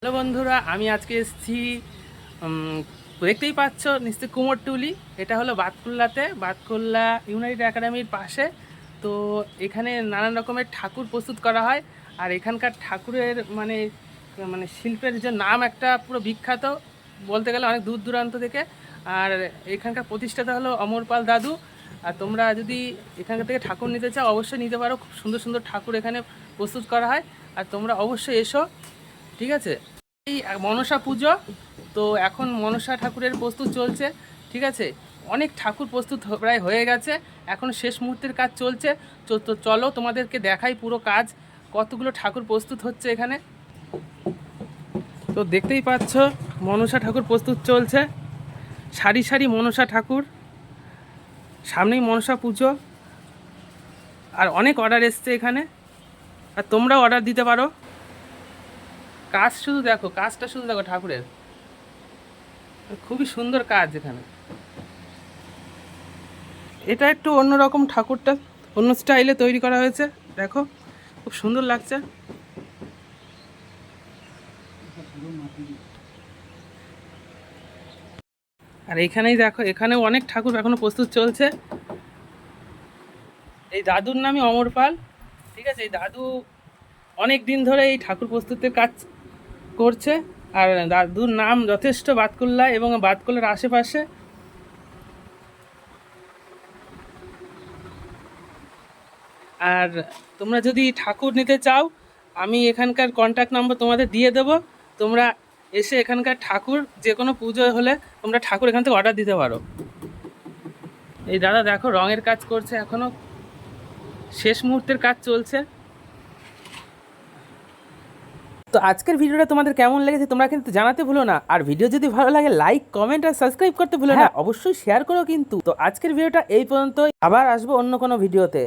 Hello বন্ধুরা, আমি আজকে এসেছি দেখতেই পাচ্ছ নিশ্চয়ই কুমোরটুলি। এটা হলো বাতকুল্লা ইউনাইটেড একাডেমির পাশে। তো এখানে নানান রকমের ঠাকুর প্রস্তুত করা হয়। আর এখানকার ঠাকুরের মানে মানে শিল্পের যে নাম একটা পুরো বিখ্যাত বলতে গেলে অনেক দূর দূরান্ত থেকে। আর এখানকার প্রতিষ্ঠাতা হলো অমর পাল দাদু। আর তোমরা যদি এখানকার থেকে ঠাকুর নিতে চাও অবশ্যই নিতে পারো। খুব সুন্দর সুন্দর ঠাকুর এখানে প্রস্তুত করা হয়। আর তোমরা অবশ্যই এসো, ঠিক আছে। এই মনসা পুজো, তো এখন মনসা ঠাকুরের প্রস্তুত চলছে, ঠিক আছে। অনেক ঠাকুর প্রস্তুত প্রায় হয়ে গেছে, এখন শেষ মুহূর্তের কাজ চলছে। তো চলো তোমাদেরকে দেখাই পুরো কাজ, কতগুলো ঠাকুর প্রস্তুত হচ্ছে এখানে। তো দেখতেই পাচ্ছ মনসা ঠাকুর প্রস্তুত চলছে, সারি সারি মনসা ঠাকুর। সামনেই মনসা পুজো, আর অনেক অর্ডার এসছে এখানে, আর তোমরাও অর্ডার দিতে পারো। কাজ শুধু দেখো, কাজটা শুধু দেখো ঠাকুরের, খুবই সুন্দর কাজ এখানে। এটা একটু অন্যরকম, ঠাকুরটা অন্য স্টাইলে তৈরি করা হয়েছে, দেখো খুব সুন্দর লাগছে। আর এইখানেই দেখো, এখানেও অনেক ঠাকুর এখনো প্রস্তুত চলছে। এই দাদুর নামই অমর পাল, ঠিক আছে। এই দাদু অনেক দিন ধরে এই ঠাকুর প্রস্তুতের কাজ করছে। আর দাদুর নাম যথেষ্ট বাতকুল্লা এবং বাতকুল্লার আশেপাশে। আর তোমরা যদি ঠাকুর নিতে চাও, আমি এখানকার কন্ট্যাক্ট নাম্বার তোমাদের দিয়ে দেবো। তোমরা এসে এখানকার ঠাকুর, যে কোনো পুজো হলে তোমরা ঠাকুর এখান থেকে অর্ডার দিতে পারো। এই দাদা দেখো রঙের কাজ করছে, এখনও শেষ মুহূর্তের কাজ চলছে। তো আজকের ভিডিওটা তোমাদের কেমন লেগেছে তোমরা কিন্তু জানাতে ভুলো না। আর ভিডিও যদি ভালো লাগে লাইক, কমেন্ট আর সাবস্ক্রাইব করতে ভুলো না। অবশ্যই শেয়ার করো কিন্তু। তো আজকের ভিডিওটা এই পর্যন্তই, আবার আসবো অন্য কোনো ভিডিওতে।